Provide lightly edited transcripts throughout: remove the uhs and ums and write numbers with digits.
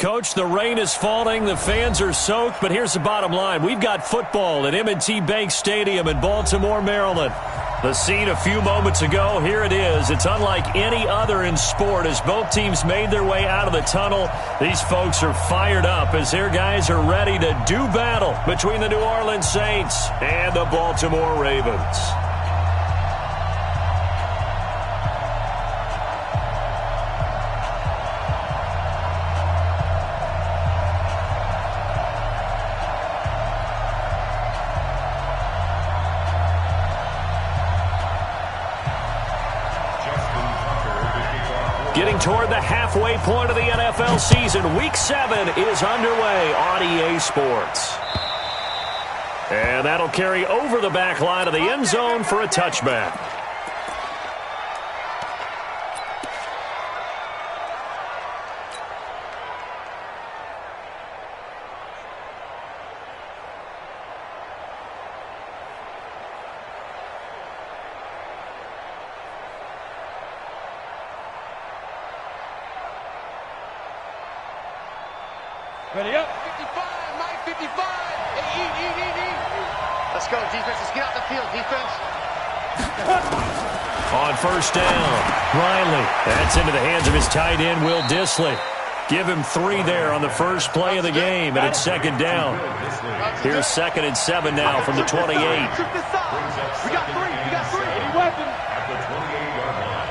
Coach, the rain is falling, the fans are soaked, but here's the bottom line. We've got football at M&T Bank Stadium in Baltimore, Maryland. The scene a few moments ago, here it is. It's unlike any other in sport as both teams made their way out of the tunnel. These folks are fired up as their guys are ready to do battle between the New Orleans Saints and the Baltimore Ravens. Getting toward the halfway point of the NFL season, Week 7 is underway on EA Sports. And that'll carry over the back line of the end zone for a touchback. Ready up. 55, Mike, 55. Hey, eat. Let's go, defense. Let's get out the field, defense. On first down, Riley. That's into the hands of his tight end, Will Dissly. Give him 3 there on the first play of the game, and it's second down. Here's 2nd and 7 now from the 28. We got 3. We got 3. Any weapons? At the 28-yard line.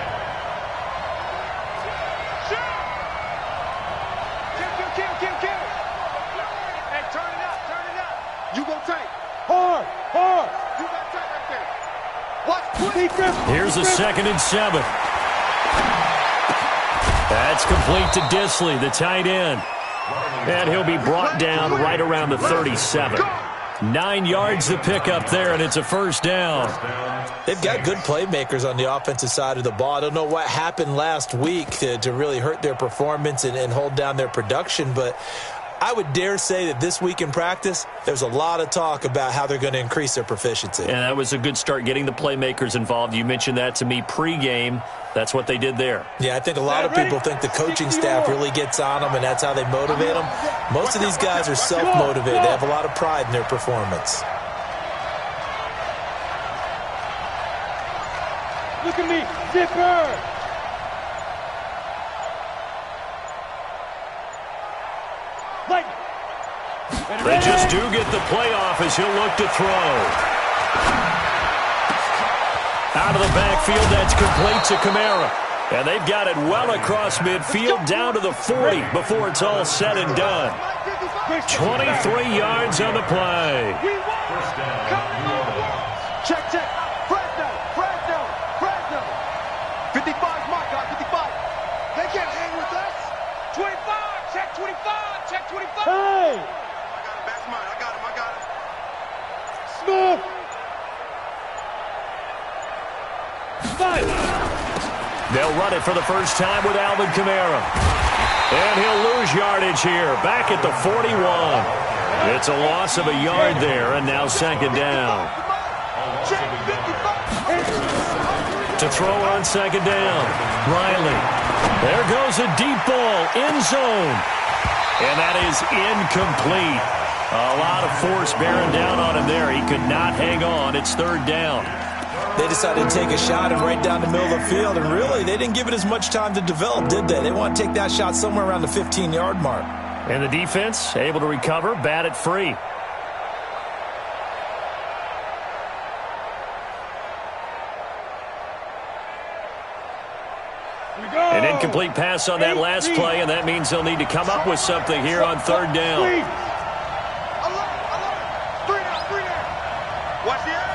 Kill. Hey, turn it up. You gon' take. Hard. You got take right there. Watch defense. Here's a 2nd and 7. That's complete to Dissly, the tight end. And he'll be brought down right around the 37. 9 yards to pick up there, and it's a first down. They've got good playmakers on the offensive side of the ball. I don't know what happened last week to really hurt their performance and hold down their production, but I would dare say that this week in practice, there's a lot of talk about how they're going to increase their proficiency. And that was a good start getting the playmakers involved. You mentioned that to me pregame. That's what they did there. Yeah, I think a lot of people think the coaching staff really gets on them, and that's how they motivate them. Most of these guys are self-motivated. They have a lot of pride in their performance. Look at me, zipper. They just do get the playoff as he'll look to throw. Out of the backfield, that's complete to Kamara. And they've got it well across midfield down to the 40 before it's all said and done. 23 yards on the play. Check. Fresno. 55's my guy, 55. They can't hang with us. 25, check 25. Hey! I got him. Smooth. 5. They'll run it for the first time with Alvin Kamara. And he'll lose yardage here, back at the 41. It's a loss of a yard there, and now second down. To throw on second down, Riley. There goes a deep ball, end zone. And that is incomplete. A lot of force bearing down on him there. He could not hang on. It's third down. They decided to take a shot and right down the middle of the field, and really, they didn't give it as much time to develop, did they? They want to take that shot somewhere around the 15-yard mark. And the defense able to recover, bat it free. An incomplete pass on that last play, and that means they'll need to come up with something here on third down. Three down. Watch the air.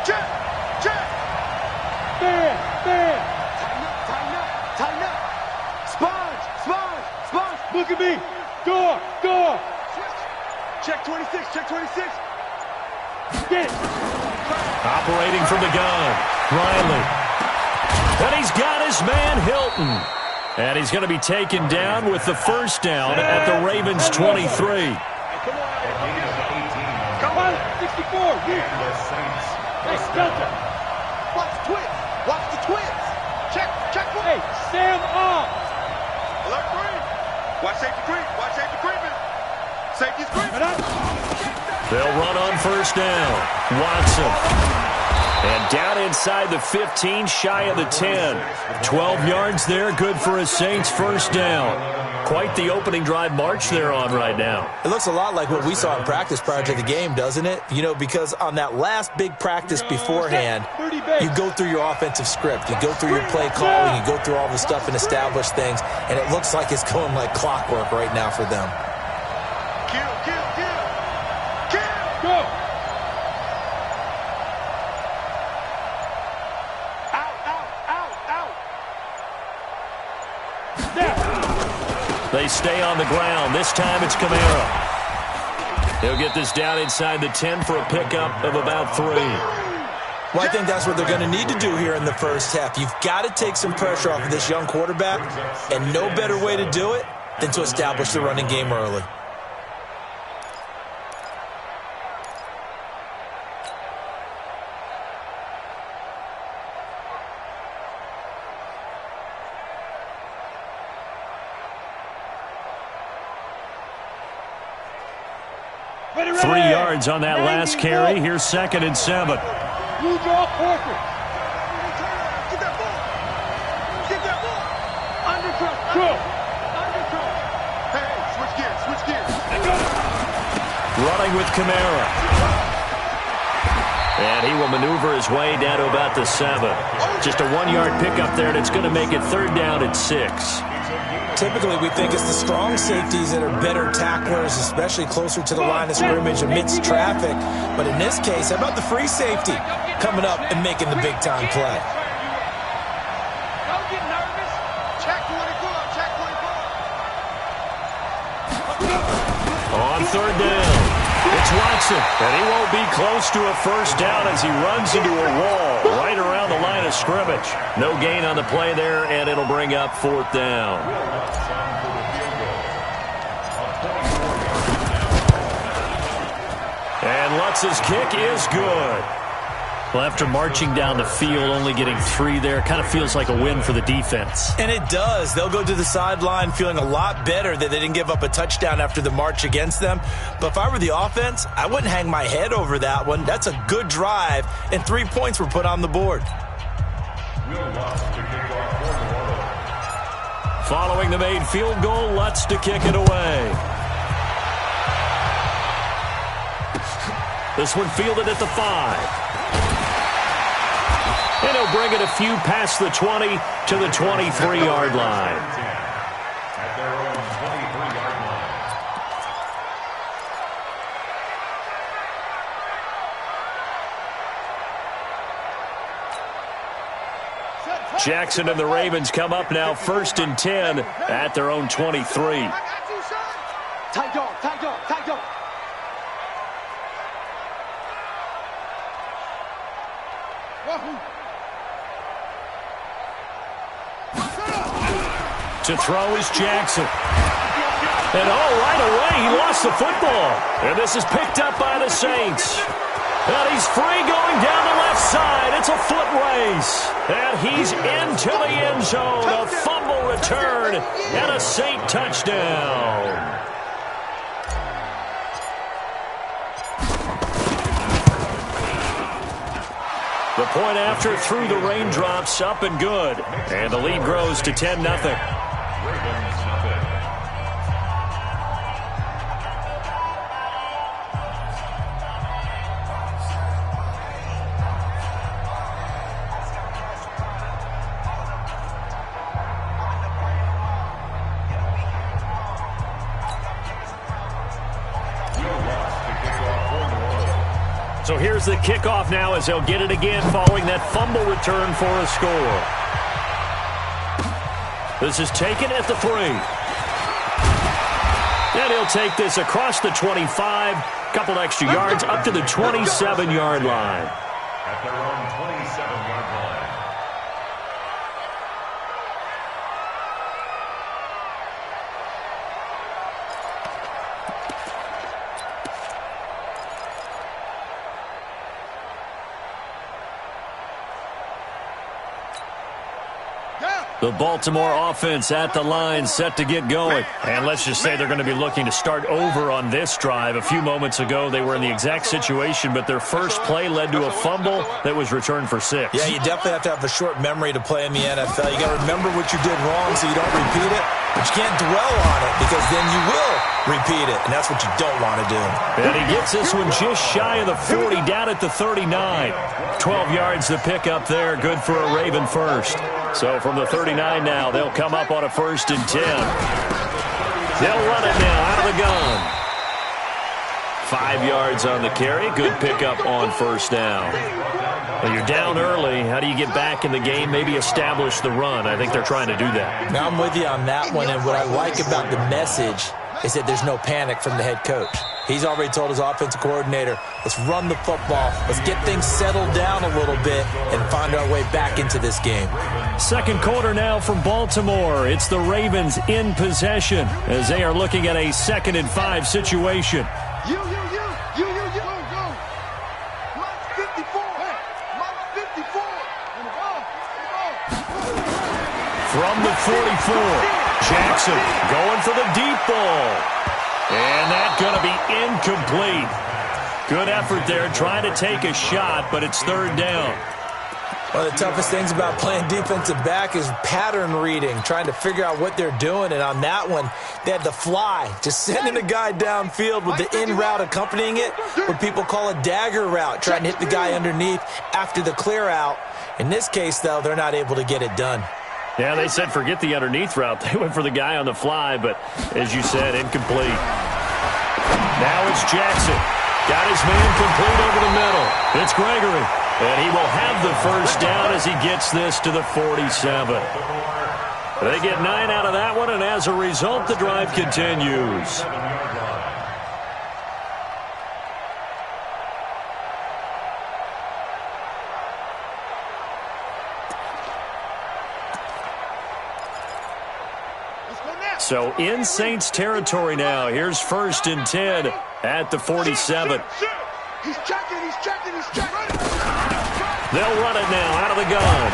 Check. Tighten up. Sponge. Look at me. Door. Check 26. Get it. Operating from the gun, Riley. And he's got his man, Hilton. And he's going to be taken down with the first down at the Ravens' 23. Come on, 64. Hey, Skelter. Watch the twins. Check. Hey, Sam off. Alert 3. Watch safety creep. Watch safety creeping. Safety's creeping. They'll run on first down. Watson. And down inside the 15, shy of the 10. 12 yards there, good for a Saints first down. Quite the opening drive march they're on right now. It looks a lot like what we saw in practice prior to the game, doesn't it? You know, because on that last big practice beforehand, you go through your offensive script. You go through your play calling. You go through all the stuff and establish things. And it looks like it's going like clockwork right now for them. Kill, kill, kill. Kill. Go. They stay on the ground. This time it's Kamara. He'll get this down inside the 10 for a pickup of about 3. Well, I think that's what they're going to need to do here in the first half. You've got to take some pressure off of this young quarterback, and no better way to do it than to establish the running game early. Three yards on that last carry. Here's 2nd and 7. You draw quarter. Get that ball. Get that ball. Undercut. Undercut. Hey, switch gears. Switch gears. Running with Kamara. And he will maneuver his way down to about the 7. Just a 1-yard pickup there, and it's going to make it 3rd down at 6. Typically, we think it's the strong safeties that are better tacklers, especially closer to the line of scrimmage amidst traffic. But in this case, how about the free safety coming up and making the big-time play? Don't get nervous. Check 24. Check 24. On 3rd down, it's Watson. And he won't be close to a first down as he runs into a wall right around the line of scrimmage. No gain on the play there, and it'll bring up 4th down. And Lutz's kick is good. Well, after marching down the field, only getting 3 there, kind of feels like a win for the defense. And it does. They'll go to the sideline feeling a lot better that they didn't give up a touchdown after the march against them. But if I were the offense, I wouldn't hang my head over that one. That's a good drive, and 3 points were put on the board. Following the made field goal, Lutz to kick it away. This one fielded at the 5. And he'll bring it a few past the 20 to the 23-yard line. At their own 23-yard line. Jackson and the Ravens come up now 1st and 10 at their own 23. I got you, son. Tight dog, tight dog, tight dog. Wahoo. To throw is Jackson. And right away, he lost the football. And this is picked up by the Saints. And he's free going down the left side. It's a foot race. And he's into the end zone. A fumble return and a Saint touchdown. The point after through the raindrops, up and good. And the lead grows to 10-0. Ravens nothing. So here's the kickoff now as they'll get it again following that fumble return for a score. This is taken at the 3. And he'll take this across the 25, couple extra yards up to the 27-yard line. At their own 27-yard line. Yeah. The Baltimore offense at the line, set to get going. And let's just say they're going to be looking to start over on this drive. A few moments ago, they were in the exact situation, but their first play led to a fumble that was returned for 6. Yeah, you definitely have to have a short memory to play in the NFL. You got to remember what you did wrong so you don't repeat it, but you can't dwell on it because then you will repeat it, and that's what you don't want to do. And he gets this one just shy of the 40, down at the 39. 12 yards to pick up there, good for a Raven first. So from the 39 now, they'll come up on a 1st and 10. They'll run it now out of the gun. 5 yards on the carry. Good pickup on 1st down. Well, you're down early. How do you get back in the game? Maybe establish the run. I think they're trying to do that. Now I'm with you on that one, and what I like about the message is that there's no panic from the head coach. He's already told his offensive coordinator, let's run the football, let's get things settled down a little bit and find our way back into this game. Second quarter now from Baltimore. It's the Ravens in possession as they are looking at a 2nd and 5 situation. You, go. Mark 54. Mark 54. From the 44, Jackson going for the deep ball. And that's going to be incomplete. Good effort there, trying to take a shot, but it's 3rd down. One of the toughest things about playing defensive back is pattern reading, trying to figure out what they're doing. And on that one, they had the fly, just sending a guy downfield with the in route accompanying it, what people call a dagger route, trying to hit the guy underneath after the clear out. In this case, though, they're not able to get it done. Yeah, they said forget the underneath route. They went for the guy on the fly, but as you said, incomplete. Now it's Jackson. Got his man complete over the middle. It's Gregory. And he will have the 1st down as he gets this to the 47. They get 9 out of that one, and as a result, the drive continues. So in Saints territory now. Here's 1st and 10 at the 47. He's checking. They'll run it now out of the gun.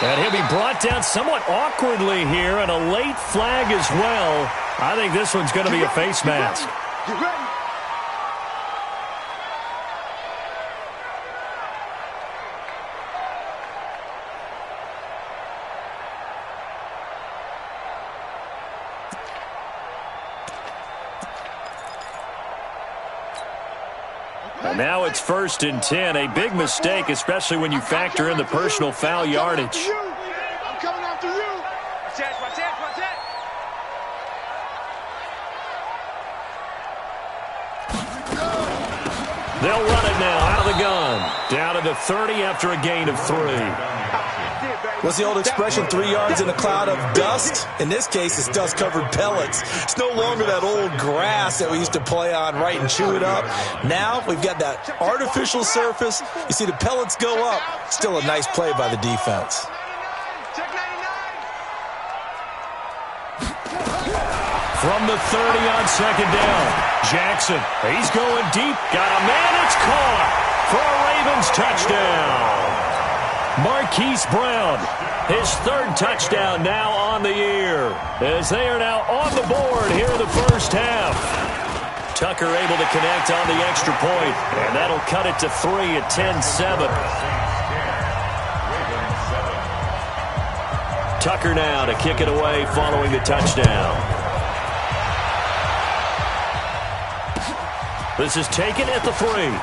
And he'll be brought down somewhat awkwardly here, and a late flag as well. I think this one's going to be a face mask. Get ready. Now it's 1st and 10. A big mistake, especially when you factor in the personal foul yardage. I'm coming after you. Watch that. They'll run it now out of the gun. Down to the 30 after a gain of 3. What's the old expression, 3 yards in a cloud of dust? In this case, it's dust-covered pellets. It's no longer that old grass that we used to play on, right, and chew it up. Now we've got that artificial surface. You see the pellets go up. Still a nice play by the defense. From the 30 on 2nd down, Jackson, he's going deep. Got a man, it's caught for a Ravens touchdown. Marquise Brown, his 3rd touchdown now on the year, as they are now on the board here in the 1st half. Tucker able to connect on the extra point, and that'll cut it to 3 at 10-7. Tucker now to kick it away following the touchdown. This is taken at the 3.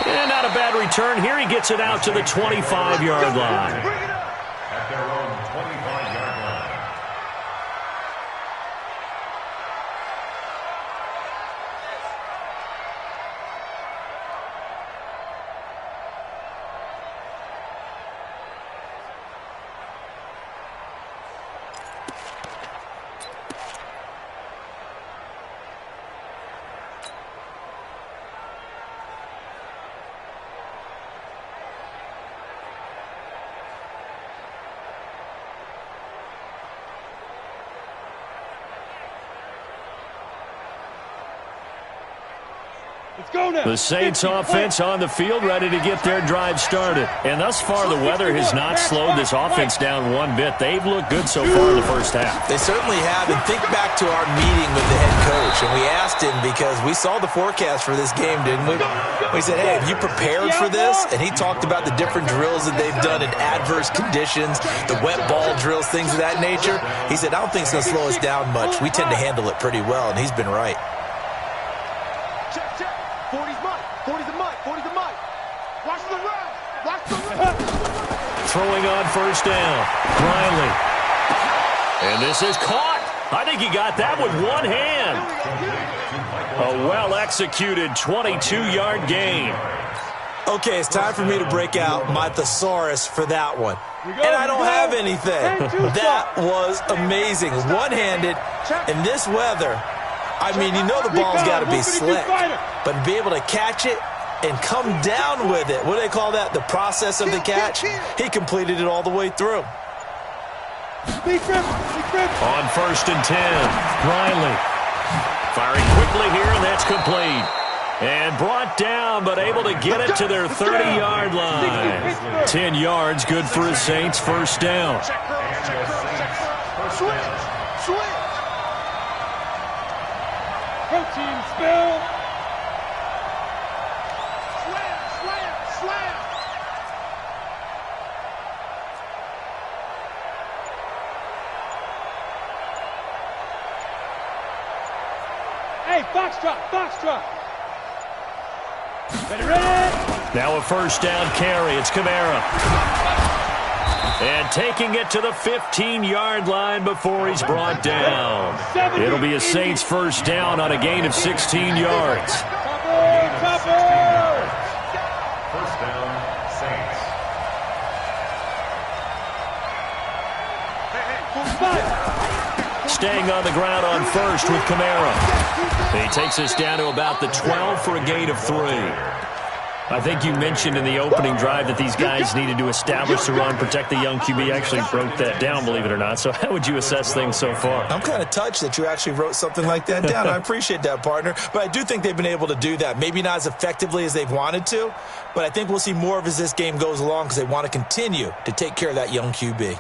And not a bad return. Here he gets it out to the 25-yard line. At their own 25-yard line. The Saints offense on the field, ready to get their drive started. And thus far, the weather has not slowed this offense down one bit. They've looked good so far in the first half. They certainly have. And think back to our meeting with the head coach. And we asked him, because we saw the forecast for this game, didn't we? We said, hey, have you prepared for this? And he talked about the different drills that they've done in adverse conditions, the wet ball drills, things of that nature. He said, I don't think it's going to slow us down much. We tend to handle it pretty well, and he's been right. Check, check. 40's Mike. 40's the Mike. 40's the Mike. Watch the run. Watch the run. Throwing on first down. Riley. And this is caught. I think he got that with one hand. A well-executed 22-yard gain. Okay, it's time for me to break out my thesaurus for that one. And I don't have anything. That was amazing. One-handed in this weather. I mean, you know the ball's got to be slick. But to be able to catch it and come down with it, what do they call that? The process of the catch? He completed it all the way through. On first and 10, Riley. Firing quickly here, and that's complete. And brought down, but able to get it to their 30-yard line. 10 yards, good for his Saints, first down. Switch. Protein spill. Slam. Hey, box drop. Ready. Now a first down carry. It's Kamara. And taking it to the 15-yard line before he's brought down. It'll be a Saints first down on a gain of 16 yards. First down, Saints. Staying on the ground on first with Kamara. He takes us down to about the 12 for a gain of 3. I think you mentioned in the opening drive that these guys needed to establish the run, protect the young QB. Actually broke that down, believe it or not. So how would you assess things so far? I'm kind of touched that you actually wrote something like that down. I appreciate that, partner. But I do think they've been able to do that. Maybe not as effectively as they've wanted to, but I think we'll see more of as this game goes along because they want to continue to take care of that young QB.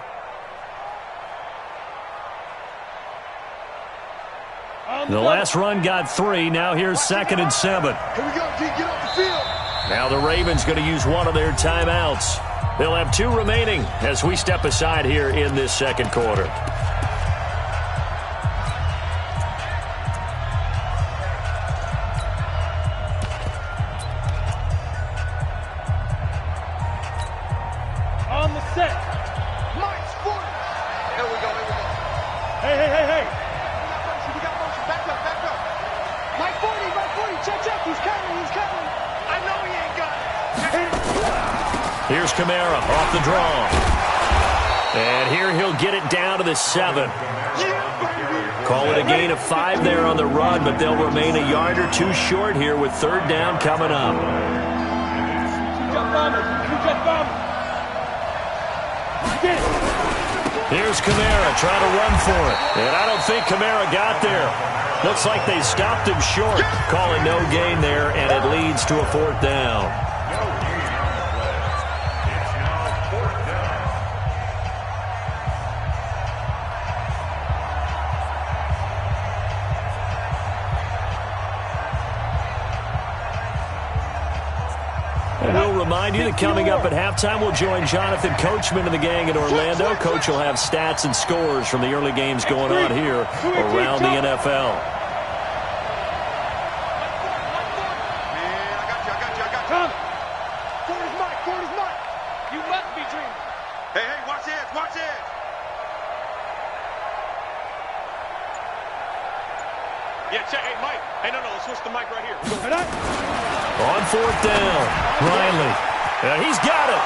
The last run got 3. Now here's 2nd and 7. Here we go, D. Get off the field. Now the Ravens going to use one of their timeouts. They'll have 2 remaining as we step aside here in this second quarter. On the set. Mike's 40. Here we go. Hey. We got motion. Back up. Mike 40. Check. He's coming. I know he ain't got it. Here's Kamara off the draw. And here he'll get it down to the 7. Call it a gain of 5 there on the run, but they'll remain a yard or 2 short here with 3rd down coming up. Here's Kamara trying to run for it. And I don't think Kamara got there. Looks like they stopped him short. Call it no gain there, and it leads to a 4th down. And we'll remind you that coming up at halftime, we'll join Jonathan Coachman and the gang in Orlando. Coach will have stats and scores from the early games going on here around the NFL. Come. 40's Mike. You must be dreaming. Hey, watch this. Yeah, check. Hey, Mike. Hey, no, let's switch the mic right here. On 4th down, Riley. He's got it.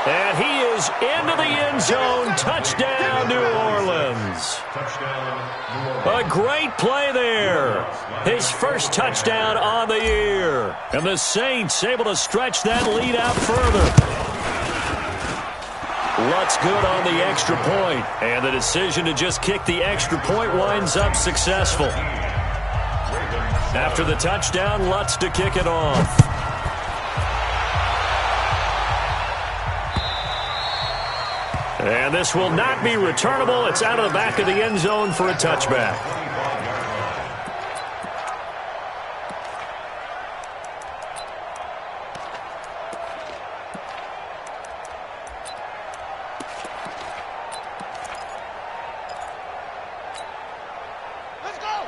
And he is into the end zone. Touchdown, New Orleans. A great play there. His first touchdown on the year. And the Saints able to stretch that lead out further. What's good on the extra point? And the decision to just kick the extra point winds up successful. After the touchdown, Lutz to kick it off. And this will not be returnable. It's out of the back of the end zone for a touchback.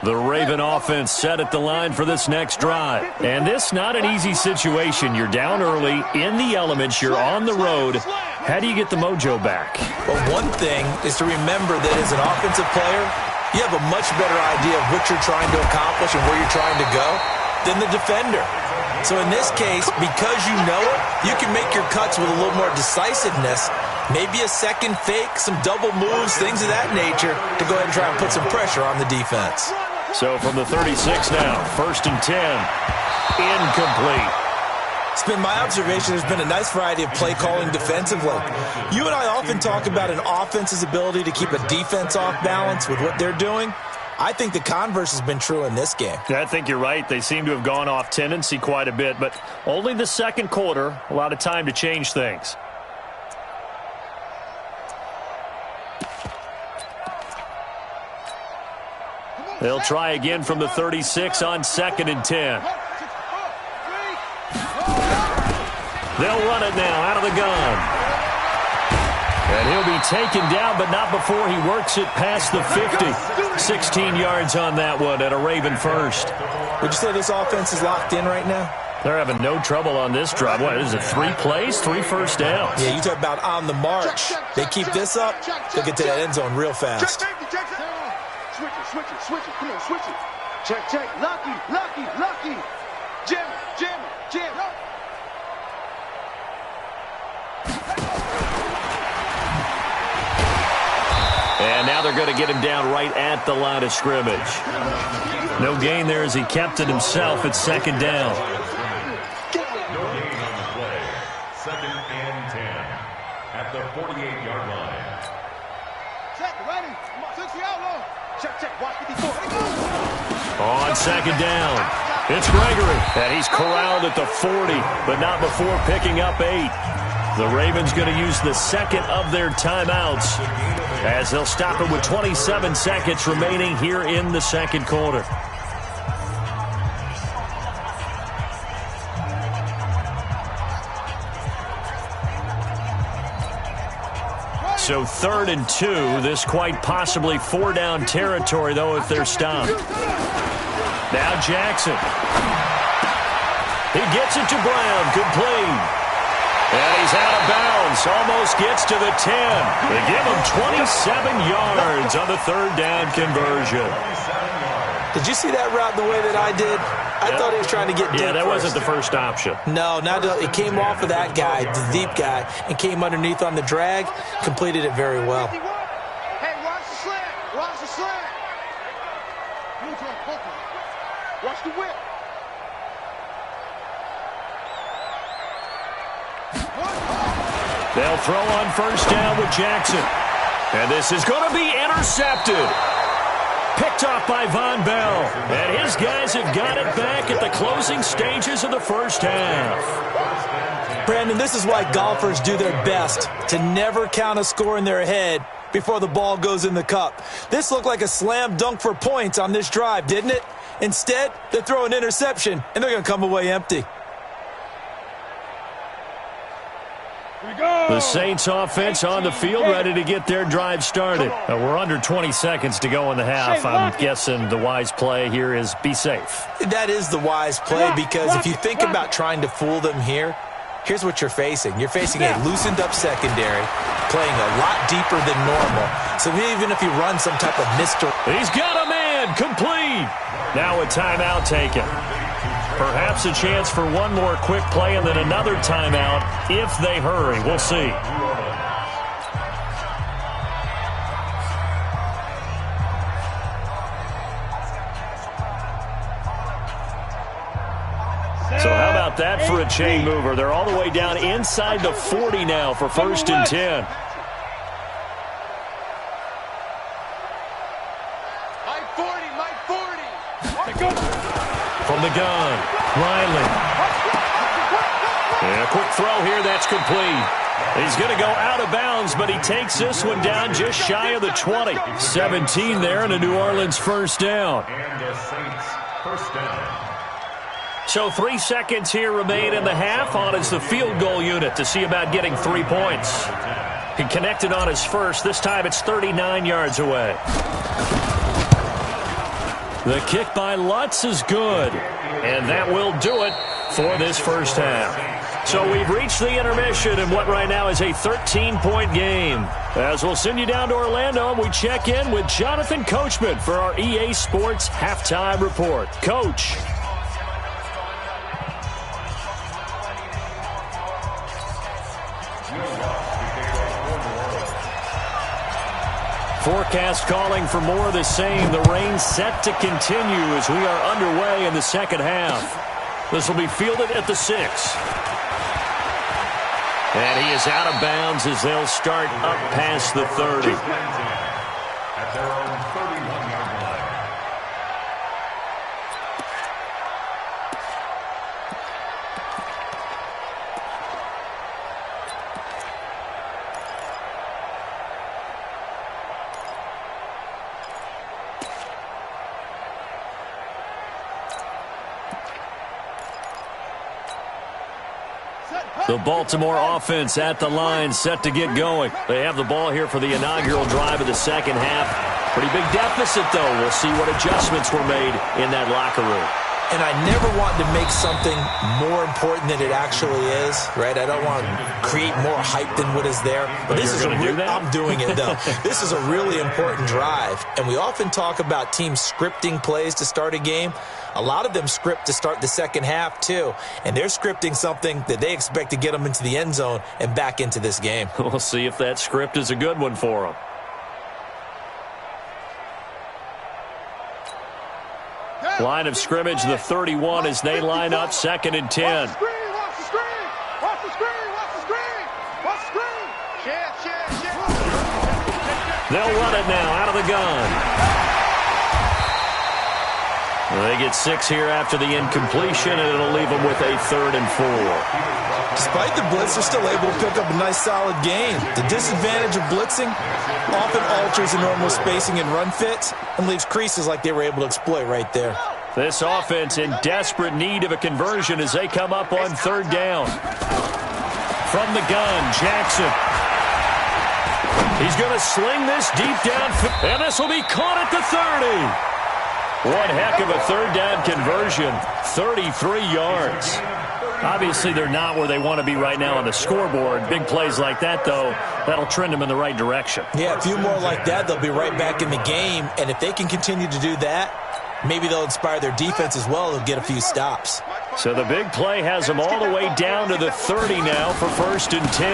The Raven offense set at the line for this next drive. And this not an easy situation. You're down early, in the elements, you're on the road. How do you get the mojo back? Well, one thing is to remember that as an offensive player, you have a much better idea of what you're trying to accomplish and where you're trying to go than the defender. So in this case, because you know it, you can make your cuts with a little more decisiveness. Maybe a second fake, some double moves, things of that nature to go ahead and try and put some pressure on the defense. So from the 36 now, 1st and 10, incomplete. It's been my observation there's been a nice variety of play calling defensively. You and I often talk about an offense's ability to keep a defense off balance with what they're doing. I think the converse has been true in this game. I think you're right. They seem to have gone off tendency quite a bit, but only the second quarter, a lot of time to change things. They'll try again from the 36 on 2nd and 10. They'll run it now out of the gun. And he'll be taken down, but not before he works it past the 50. 16 yards on that one and a Raven first. Would you say this offense is locked in right now? They're having no trouble on this drive. What is it, 3 plays, 3 first downs? Yeah, you talk about on the march. They keep this up, they'll get to that end zone real fast. Switch it. Come on, switch it. Check. Lucky. Jam. And now they're going to get him down right at the line of scrimmage. No gain there as he kept it himself at 2nd down. No gain on the play. 2nd and 10 at the 48-yard line. Check, ready. 60 out low. Check. Watch 54. On 2nd down, it's Gregory. And he's corralled at the 40, but not before picking up 8. The Ravens going to use the second of their timeouts as they'll stop it with 27 seconds remaining here in the second quarter. So 3rd and 2, this quite possibly 4-down territory, though, if they're stopped. Now Jackson. He gets it to Brown, complete. And he's out of bounds, almost gets to the 10. They give him 27 yards on the 3rd down conversion. Did you see that route the way that I did? I thought he was trying to get deep. Yeah, that wasn't the first option. No, it came off of that guy, the deep guy, and came underneath on the drag, completed it very well. Hey, watch the slant. Watch the whip. They'll throw on 1st down with Jackson. And this is going to be intercepted. Picked off by Von Bell. And his guys have got it back at the closing stages of the first half. Brandon, this is why golfers do their best to never count a score in their head before the ball goes in the cup. This looked like a slam dunk for points on this drive, didn't it? Instead, they throw an interception, and they're going to come away empty. The Saints offense on the field, ready to get their drive started. We're under 20 seconds to go in the half. I'm guessing the wise play here is be safe. That is the wise play, because if you think about trying to fool them here, here's what you're facing. You're facing a loosened up secondary, playing a lot deeper than normal. So even if you run some type of mystery. He's got a man, complete. Now a timeout taken. Perhaps a chance for one more quick play and then another timeout if they hurry. We'll see. So how about that for a chain mover? They're all the way down inside the 40 now for 1st and 10. From the gun, Riley. And a quick throw here, that's complete. He's going to go out of bounds, but he takes this one down just shy of the 20. 17 there and a New Orleans first down. And the Saints first down. So 3 seconds here remain in the half. On is the field goal unit to see about getting 3 points. He connected on his first. This time it's 39 yards away. The kick by Lutz is good. And that will do it for this first half. So we've reached the intermission in what right now is a 13-point game. As we'll send you down to Orlando, we check in with Jonathan Coachman for our EA Sports Halftime Report. Coach. Forecast calling for more of the same. The rain set to continue as we are underway in the second half. This will be fielded at the 6. And he is out of bounds as they'll start up past the 30. At their own 31-yard line. The Baltimore offense at the line, set to get going. They have the ball here for the inaugural drive of the second half. Pretty big deficit, though. We'll see what adjustments were made in that locker room. And I never want to make something more important than it actually is, right? I don't want to create more hype than what is there. But this is do that? I'm doing it, though. This is a really important drive. And we often talk about teams scripting plays to start a game. A lot of them script to start the second half, too. And they're scripting something that they expect to get them into the end zone and back into this game. We'll see if that script is a good one for them. Line of scrimmage, the 31, as they line up, 2nd and 10. Watch the screen, watch the screen, watch the screen, watch the screen, watch the screen. They'll run it now out of the gun. They get 6 here after the incompletion, and it'll leave them with a 3rd and 4. Despite the blitz, they're still able to pick up a nice, solid gain. The disadvantage of blitzing often alters the normal spacing and run fits and leaves creases like they were able to exploit right there. This offense in desperate need of a conversion as they come up on 3rd down. From the gun, Jackson. He's going to sling this deep down, and this will be caught at the 30. One heck of a 3rd down conversion, 33 yards. Obviously, they're not where they want to be right now on the scoreboard. Big plays like that, though, that'll trend them in the right direction. Yeah, a few more like that, they'll be right back in the game. And if they can continue to do that, maybe they'll inspire their defense as well. They'll get a few stops. So the big play has them all the way down to the 30 now for 1st and 10.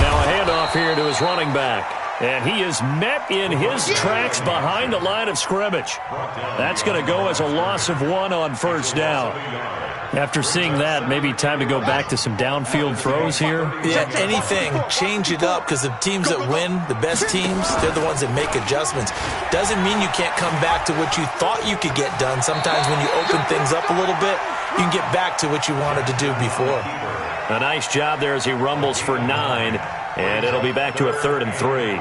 Now a handoff here to his running back. And he is met in his tracks behind the line of scrimmage. That's going to go as a loss of 1 on 1st down. After seeing that, maybe time to go back to some downfield throws here. Yeah, anything. Change it up, because the teams that win, the best teams, they're the ones that make adjustments. Doesn't mean you can't come back to what you thought you could get done. Sometimes when you open things up a little bit, you can get back to what you wanted to do before. A nice job there as he rumbles for 9, and it'll be back to a 3rd and 3.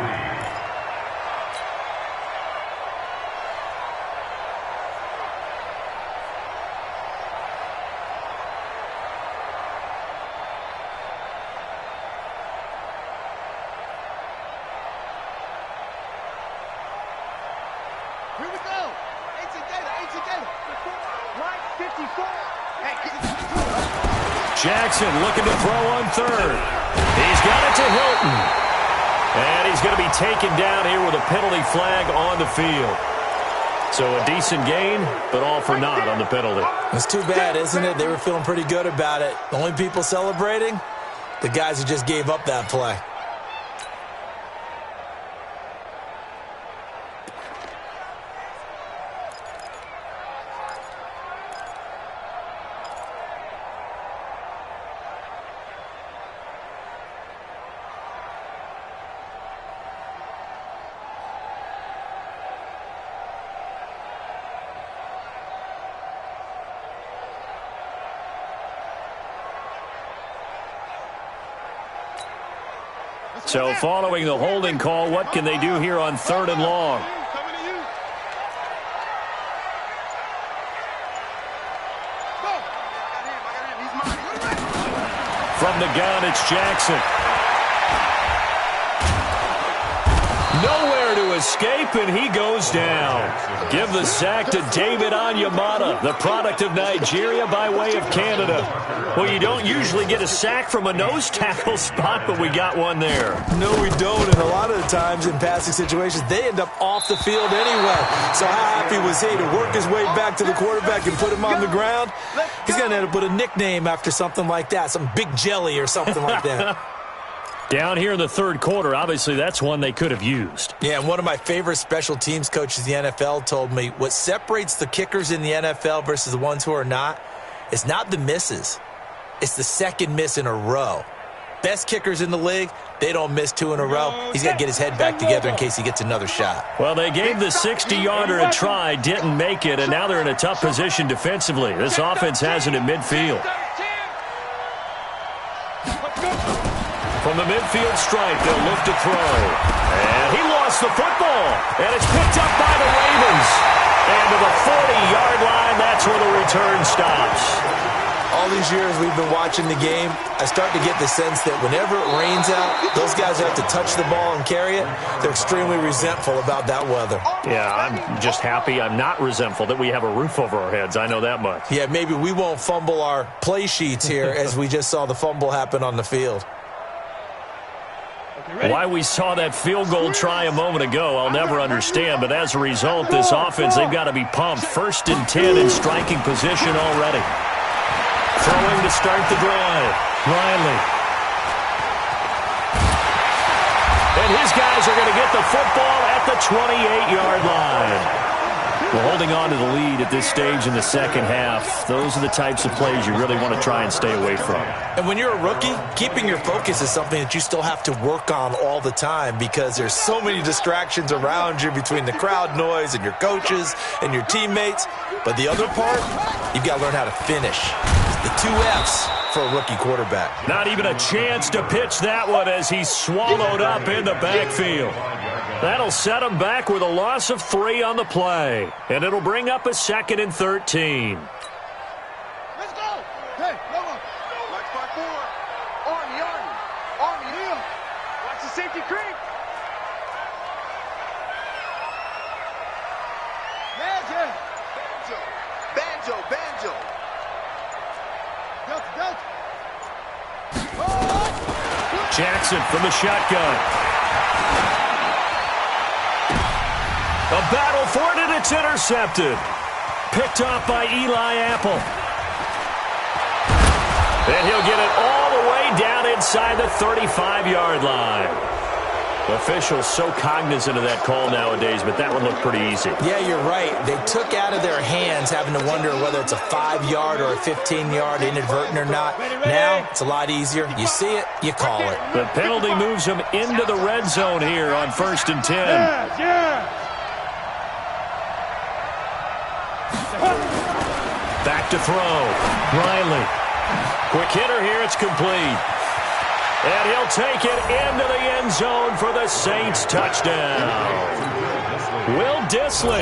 Here we go. 18 data. Line 54. Jackson looking to throw on 3rd. He's got it to Hilton. And he's going to be taken down here with a penalty flag on the field. So a decent gain, but all for naught on the penalty. It's too bad, isn't it? They were feeling pretty good about it. The only people celebrating, the guys who just gave up that play. So following the holding call, what can they do here on 3rd and long? From the gun, it's Jackson. Nowhere to escape, and he goes down. Give the sack to David Onyemata, the product of Nigeria by way of Canada. Well, you don't usually get a sack from a nose tackle spot, but we got one there. No, we don't, and a lot of the times in passing situations, they end up off the field anyway. So how happy was he to work his way back to the quarterback and put him on the ground? He's going to end up with a nickname after something like that, some Big Jelly or something like that. Down here in the 3rd quarter, obviously that's one they could have used. Yeah, and one of my favorite special teams coaches in the NFL told me what separates the kickers in the NFL versus the ones who are not is not the misses. It's the second miss in a row. Best kickers in the league, they don't miss 2 in a row. He's got to get his head back together in case he gets another shot. Well, they gave the 60-yarder a try, didn't make it, and now they're in a tough position defensively. This offense has it in midfield. From the midfield stripe, they'll look to throw. And he lost the football. And it's picked up by the Ravens. And to the 40-yard line, that's where the return stops. All these years we've been watching the game, I start to get the sense that whenever it rains out, those guys have to touch the ball and carry it. They're extremely resentful about that weather. Yeah, I'm just happy I'm not resentful that we have a roof over our heads. I know that much. Yeah, maybe we won't fumble our play sheets here as we just saw the fumble happen on the field. Why we saw that field goal try a moment ago, I'll never understand. But as a result, this offense, they've got to be pumped. 1st and 10 in striking position already. Throwing to start the drive. Riley. And his guys are going to get the football at the 28-yard line. Well, holding on to the lead at this stage in the 2nd half, those are the types of plays you really want to try and stay away from. And when you're a rookie, keeping your focus is something that you still have to work on all the time because there's so many distractions around you between the crowd noise and your coaches and your teammates. But the other part, you've got to learn how to finish. The 2 F's for a rookie quarterback. Not even a chance to pitch that one as he's swallowed up in the backfield. That'll set him back with a loss of 3 on the play. And it'll bring up a 2nd and 13. Let's go. Hey, come on. Watch by 4. Army. Here. Watch the safety creep. Banjo. Jackson from the shotgun. A battle for it, and it's intercepted. Picked off by Eli Apple. And he'll get it all the way down inside the 35-yard line. Officials so cognizant of that call nowadays, but that one looked pretty easy. Yeah, you're right. They took out of their hands having to wonder whether it's a 5-yard or a 15-yard inadvertent or not. Now, it's a lot easier. You see it, you call it. The penalty moves them into the red zone here on 1st and 10. Yeah. Back to throw. Riley. Quick hitter here. It's complete. And he'll take it into the end zone for the Saints touchdown. Will Dissly,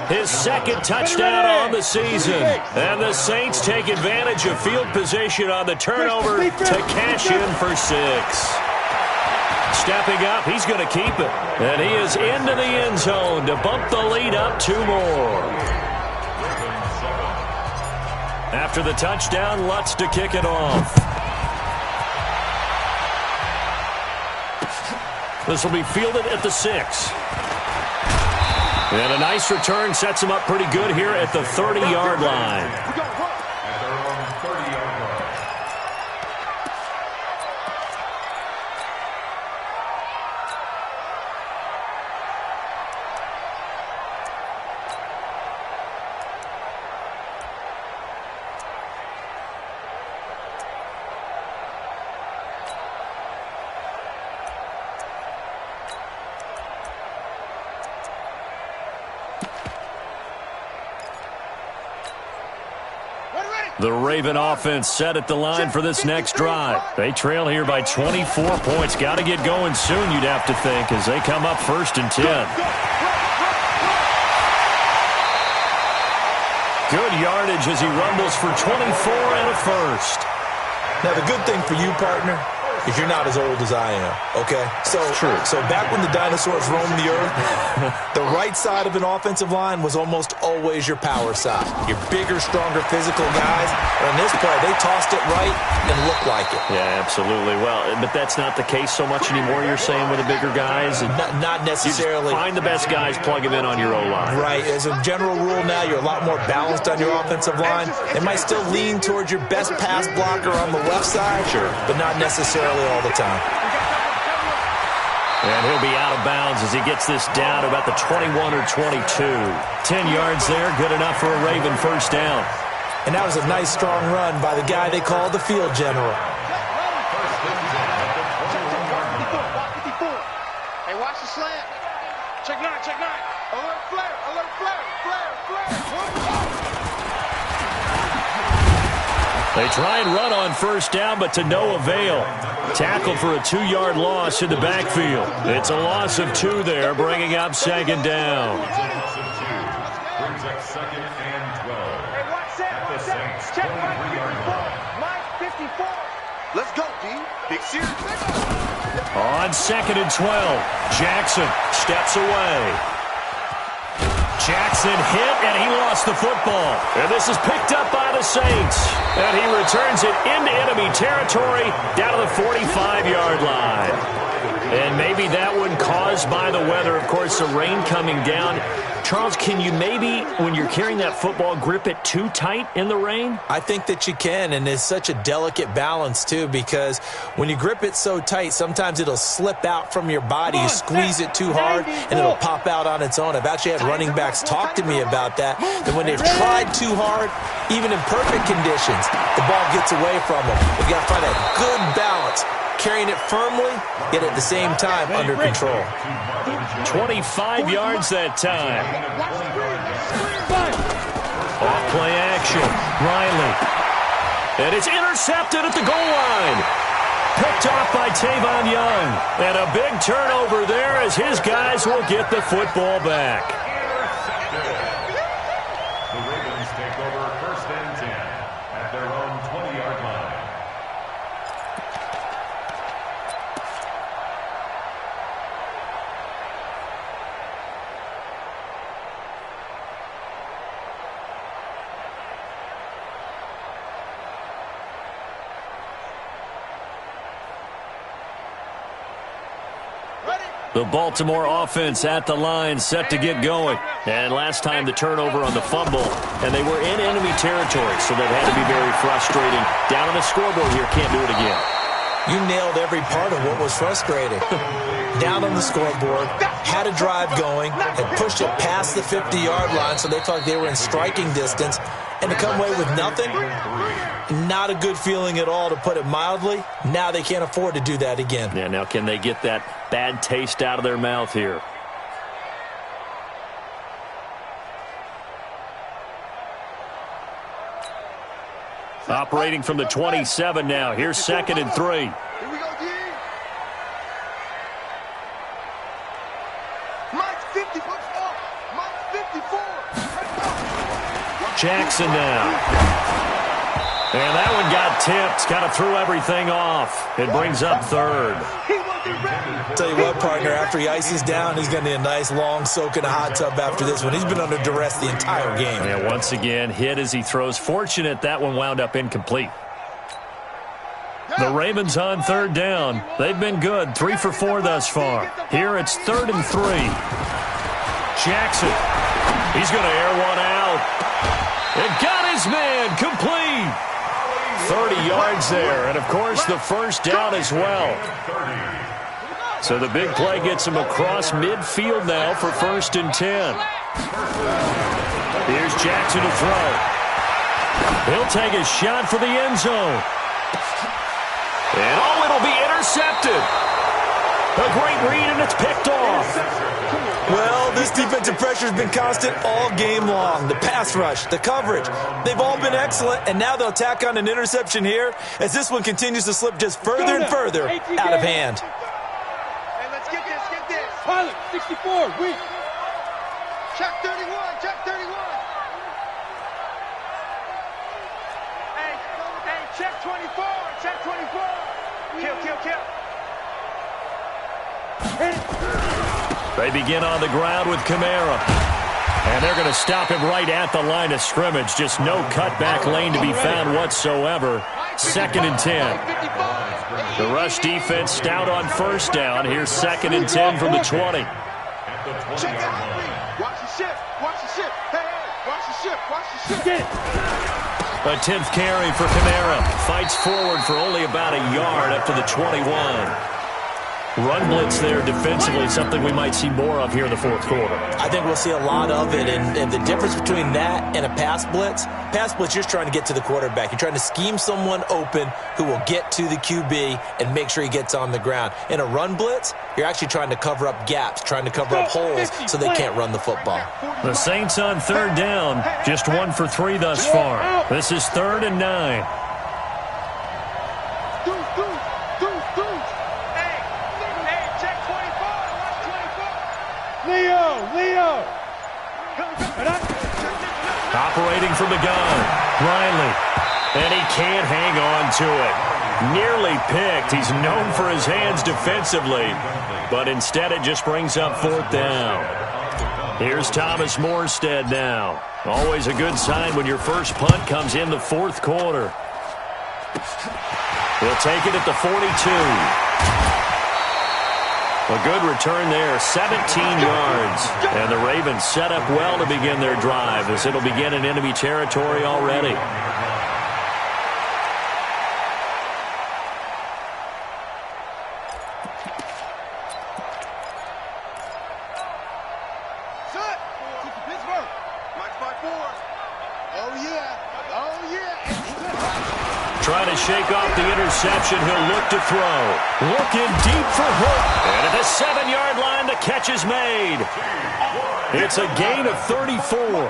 his 2nd touchdown on the season. And the Saints take advantage of field position on the turnover to cash in for 6. Stepping up, he's going to keep it. And he is into the end zone to bump the lead up 2 more. After the touchdown, Lutz to kick it off. This will be fielded at the 6. And a nice return sets him up pretty good here at the 30-yard line. The Raven offense set at the line for this next drive. They trail here by 24 points. Got to get going soon, you'd have to think, as they come up 1st and 10. Good yardage as he rumbles for 24 and a first. Now, the good thing for you, partner, is you're not as old as I am, okay? So back when the dinosaurs roamed the earth, the right side of an offensive line was almost always your power side. Your bigger, stronger, physical guys. But on this play, they tossed it right and looked like it. Yeah, absolutely. Well, but that's not the case so much anymore, you're saying, with the bigger guys? Not necessarily. You just find the best guys, plug them in on your O-line. Right. As a general rule now, you're a lot more balanced on your offensive line. They might still lean towards your best pass blocker on the left side, but not necessarily all the time. And he'll be out of bounds as he gets this down about the 21 or 22. 10 yards there, good enough for a Raven first down. And that was a nice, strong run by the guy they call the field general. Hey, watch the slant. Check 9, check 9. Alert flare, alert flare, flare, flare. They try and run on first down, but to no avail. Tackled for a 2-yard loss in the backfield. It's a loss of 2 there, bringing up 2nd down. Brings up 2nd and 12. Hey, watch that, watch that. Check Mike 54. Let's go, D. Big series. On 2nd and 12, Jackson steps away. Jackson hit, and he lost the football. And this is picked up by the Saints. And he returns it into enemy territory down to the 45-yard line. And maybe that one caused by the weather. Of course, the rain coming down. Charles, can you maybe, when you're carrying that football, grip it too tight in the rain? I think that you can, and it's such a delicate balance, too, because when you grip it so tight, sometimes it'll slip out from your body. You squeeze it too hard, and it'll pop out on its own. I've actually had running backs talk to me about that when they've tried too hard, even in perfect conditions, the ball gets away from them. You've got to find that good balance, carrying it firmly, yet at the same time under control. 25 yards that time. Off play action. Riley. And it's intercepted at the goal line. Picked off by Tavon Young. And a big turnover there as his guys will get the football back. The Ravens take over 1st and 10 at their own 20-yard line. The Baltimore offense at the line, set to get going. And last time the turnover on the fumble, and they were in enemy territory, so that had to be very frustrating. Down on the scoreboard here, can't do it again. You nailed every part of what was frustrating. Down on the scoreboard, had a drive going, and pushed it past the 50-yard line, so they felt like they were in striking distance. And to come away with nothing, not a good feeling at all, to put it mildly. Now they can't afford to do that again. Yeah, now can they get that bad taste out of their mouth here? Operating from the 27 now. Here's 2nd and 3. Here we go, D. Mike 54. Mike 54. Jackson now. And that one got tipped. Kind of threw everything off. It brings up 3rd. Tell you what, partner, after he ices down, he's going to need a nice long soak in a hot tub after this one. He's been under duress the entire game. Yeah, once again, hit as he throws. Fortunate that one wound up incomplete. The Ravens on 3rd down. They've been good. 3 for 4 thus far. Here it's 3rd and 3. Jackson. He's going to air one out. And got his man complete. 30 yards there. And, of course, the first down as well. So the big play gets him across midfield now for 1st and 10. Here's Jackson to throw. He'll take a shot for the end zone. And, it'll be intercepted. A great read, and it's picked off. Well, This defensive pressure has been constant all game long. The pass rush, the coverage, they've all been excellent, and now they'll tack on an interception here as this one continues to slip just further and further out of hand. Hey, let's get this. Pilot, 64, weak. Check 31, check 31. Hey, check 24, check 24. Kill. They begin on the ground with Kamara. And they're going to stop him right at the line of scrimmage. Just no cutback lane to be found whatsoever. 2nd and 10. The rush defense stout on first down. Here's 2nd and 10 from the 20. Check Watch the ship. Hey, watch the ship. Get it. A 10th carry for Kamara. Fights forward for only about a yard up to the 21. Run blitz there defensively, something we might see more of here in the fourth quarter. I think we'll see a lot of it, and the difference between that and a pass blitz, you're just trying to get to the quarterback. You're trying to scheme someone open who will get to the QB and make sure he gets on the ground. In a run blitz, you're actually trying to cover up gaps, trying to cover up holes so they can't run the football. The Saints on 3rd down, just 1 for 3 thus far. This is 3rd and 9. Leo! Operating from the gun, Riley. And he can't hang on to it. Nearly picked. He's known for his hands defensively, but instead it just brings up 4th down. Here's Thomas Morstead now. Always a good sign when your first punt comes in the 4th quarter. He'll take it at the 42. A good return there, 17 yards. And the Ravens set up well to begin their drive as it'll begin in enemy territory already. Trying to shake off the interception. He'll look to throw. Looking deep for Hook. And at the 7-yard line, the catch is made. It's a gain of 34.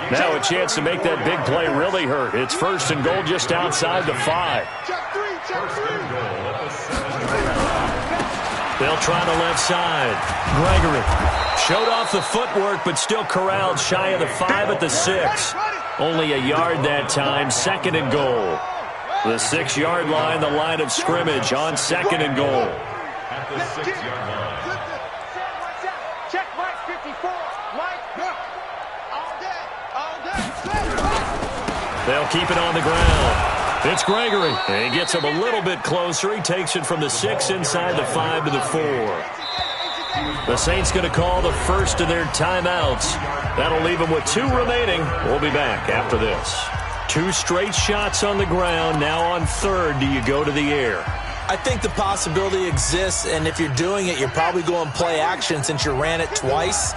Now a chance to make that big play really hurt. It's 1st and goal just outside the 5. They'll try the left side. Gregory showed off the footwork, but still corralled shy of the 5 at the 6. Only a yard that time, 2nd and goal. The 6-yard line, the line of scrimmage on 2nd and goal. At the 6-yard line. Check Mike 54. Mike, all day. They'll keep it on the ground. It's Gregory. And he gets him a little bit closer. He takes it from the 6 inside the 5 to the 4. The Saints going to call the first of their timeouts. That'll leave them with 2 remaining. We'll be back after this. 2 straight shots on the ground. Now on 3rd, do you go to the air? I think the possibility exists, and if you're doing it, you're probably going play action since you ran it twice.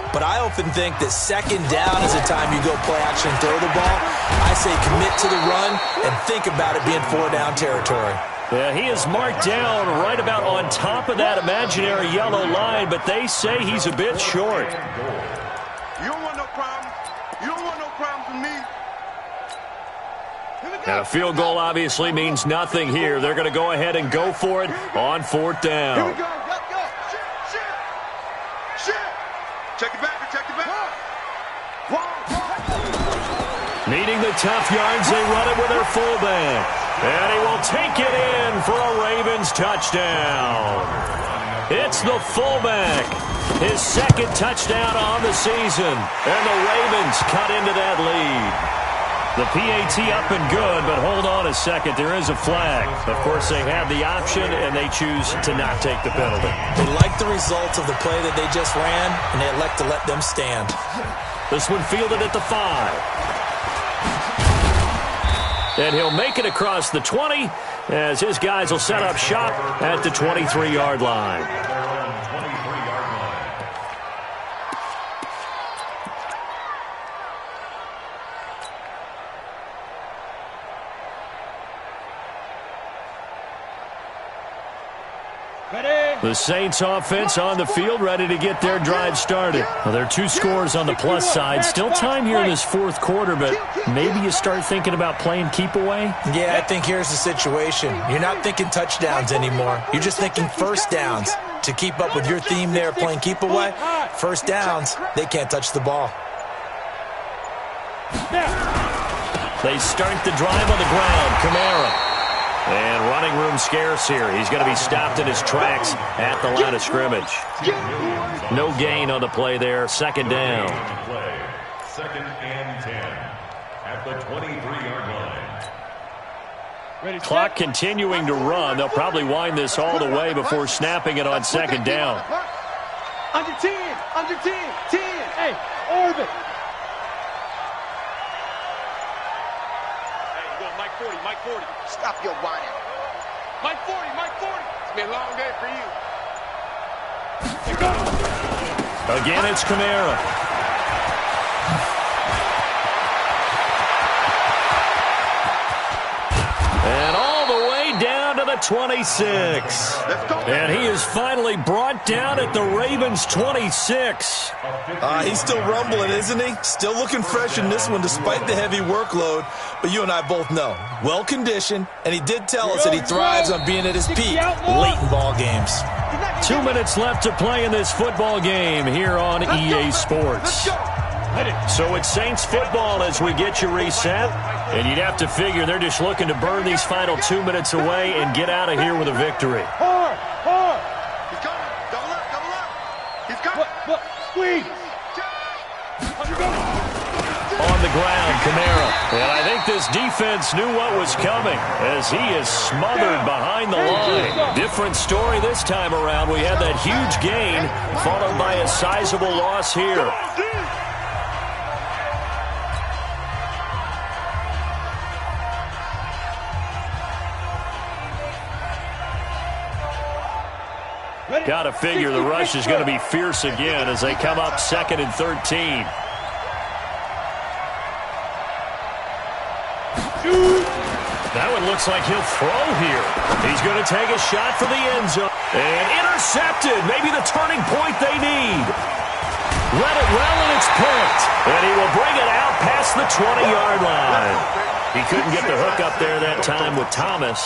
But I often think that 2nd down is the time you go play action and throw the ball. I say commit to the run and think about it being 4-down territory. Yeah, he is marked down right about on top of that imaginary yellow line, but they say he's a bit short. You don't want no problems. You don't want no problems with me. And a field goal obviously means nothing here. They're going to go ahead and go for it on 4th down. Here we go. Let's go. Shit. Check it back. Needing the tough yards, they run it with their fullback. And he will take it in for a Ravens touchdown. It's the fullback. His 2nd touchdown on the season. And the Ravens cut into that lead. The PAT up and good, but hold on a second. There is a flag. Of course, they have the option, and they choose to not take the penalty. They like the results of the play that they just ran, and they elect to let them stand. This one fielded at the 5. And he'll make it across the 20 as his guys will set up shop at the 23-yard line. Ready? The Saints offense on the field, ready to get their drive started. Well, there are 2 scores on the plus side. Still time here in this fourth quarter, but maybe you start thinking about playing keep away? Yeah, I think here's the situation. You're not thinking touchdowns anymore. You're just thinking first downs. To keep up with your theme there, playing keep away, first downs, they can't touch the ball. They start the drive on the ground. Kamara. And running room scarce here. He's going to be stopped in his tracks at the line of scrimmage. No gain on the play there. Second down. Second and 10 at the 23-yard line. Clock continuing to run. They'll probably wind this all the way before snapping it on second down. Under 10. Under 10. 10. Hey, orbit. Mike 40, Mike 40. Stop your whining. Mike 40, Mike 40. It's been a long day for you. Again, it's Kamara. And all the way down to the 26. And he is finally brought down at the Ravens' 26. He's still rumbling, isn't he? Still looking fresh in this one despite the heavy workload. But you and I both know, well-conditioned, and he did tell us that he thrives on being at his peak late in ball games. 2 minutes left to play in this football game here on EA Sports. So it's Saints football as we get you reset. And you'd have to figure they're just looking to burn these final 2 minutes away and get out of here with a victory. Hard. He's coming. Double up, double up. He's coming. Look, squeeze. On the ground, Kamara. And I think this defense knew what was coming as he is smothered behind the line. Different story this time around. We had that huge gain followed by a sizable loss here. Got to figure the rush is going to be fierce again as they come up 2nd and 13. That one looks like he'll throw here. He's going to take a shot for the end zone. And intercepted. Maybe the turning point they need. Read it well, and it's picked. And he will bring it out past the 20-yard line. He couldn't get the hook up there that time with Thomas.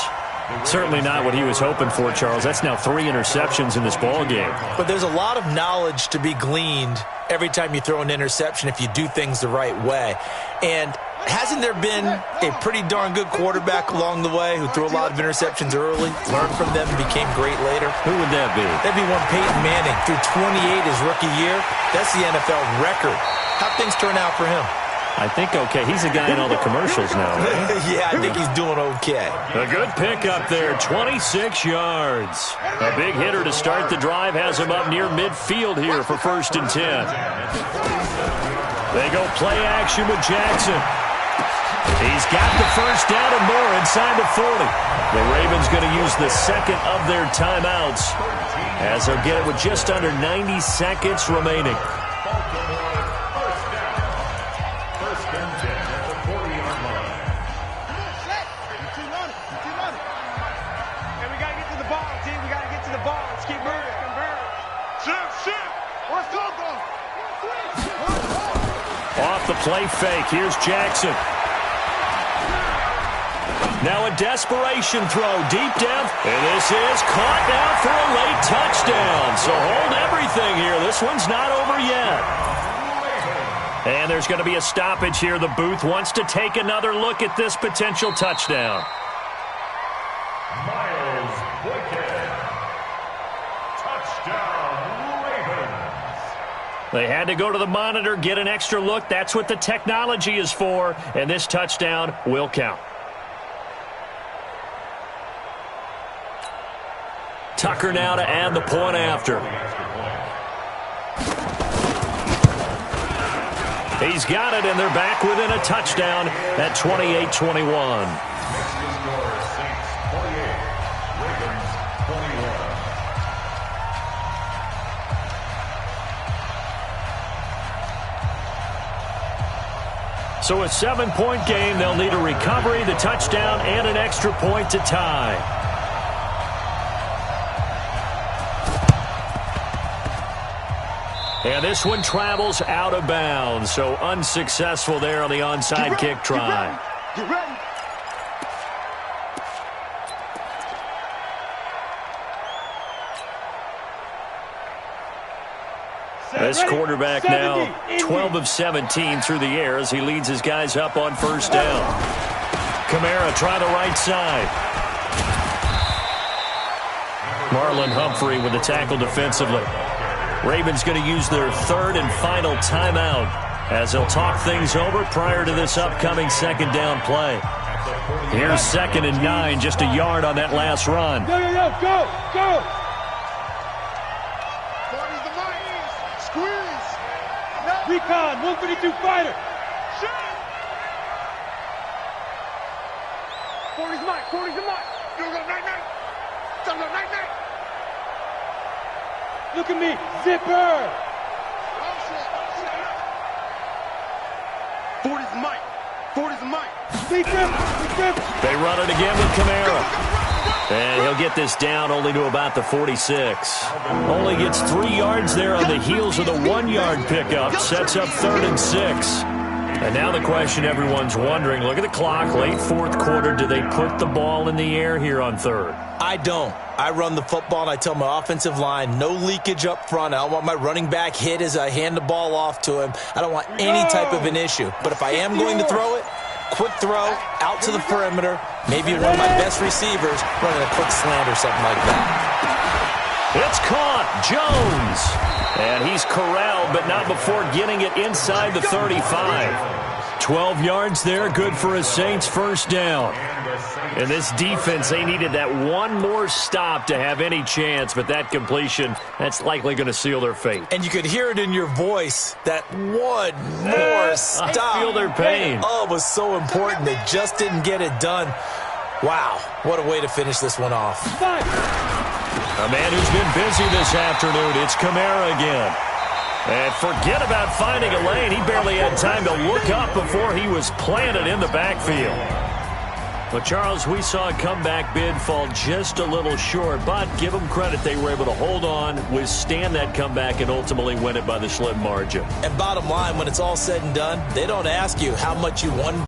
Certainly not what he was hoping for, Charles. That's now 3 interceptions in this ball game. But there's a lot of knowledge to be gleaned every time you throw an interception if you do things the right way. And hasn't there been a pretty darn good quarterback along the way who threw a lot of interceptions early, learned from them, and became great later? Who would that be? That'd be one Peyton Manning. Threw 28 his rookie year. That's the NFL record. How'd things turn out for him? I think okay. He's a guy in all the commercials now, right? Yeah, I think he's doing okay. A good pickup there, 26 yards. A big hitter to start the drive has him up near midfield here for 1st and 10. They go play action with Jackson. He's got the first down and more inside the 40. The Ravens going to use the second of their timeouts as they'll get it with just under 90 seconds remaining. Off the play fake. Here's Jackson. Now a desperation throw deep down. And this is caught now for a late touchdown. So hold everything here. This one's not over yet. And there's going to be a stoppage here. The booth wants to take another look at this potential touchdown. They had to go to the monitor, get an extra look. That's what the technology is for. And this touchdown will count. Tucker now to add the point after. He's got it, and they're back within a touchdown at 28-21. So a 7-point game. They'll need a recovery, the touchdown, and an extra point to tie. And this one travels out of bounds, so unsuccessful there on the onside kick try. Get ready. This quarterback now 12 of 17 through the air as he leads his guys up on first down. Kamara try the right side. Marlon Humphrey with the tackle defensively. Ravens going to use their third and final timeout as they'll talk things over prior to this upcoming second down play. Here's 2nd and 9, just a yard on that last run. Go, go! Squeeze. Recon, 152 fighter. 40's Mike. Go, night. Go, night. Look at me, zipper. 40's Mike. Speak him. They run it again with Kamara. And he'll get this down only to about the 46. Only gets 3 yards there on the heels of the 1-yard pickup. Sets up 3rd and 6. And now the question everyone's wondering, look at the clock, late 4th quarter. Do they put the ball in the air here on 3rd? I don't. I run the football, and I tell my offensive line, no leakage up front. I don't want my running back hit as I hand the ball off to him. I don't want any type of an issue. But if I am going to throw it, quick throw, out to the perimeter, maybe one of my best receivers running a quick slant or something like that. It's caught. Jones. And he's corralled, but not before getting it inside the 35. 12 yards there, good for a Saints first down. And this defense, they needed that one more stop to have any chance, but that completion, that's likely going to seal their fate. And you could hear it in your voice, that one more stop. I feel their pain. Oh, it was so important. They just didn't get it done. Wow, what a way to finish this one off. A man who's been busy this afternoon, it's Kamara again. And forget about finding a lane. He barely had time to look up before he was planted in the backfield. But, Charles, we saw a comeback bid fall just a little short, but give them credit. They were able to hold on, withstand that comeback, and ultimately win it by the slim margin. And bottom line, when it's all said and done, they don't ask you how much you won.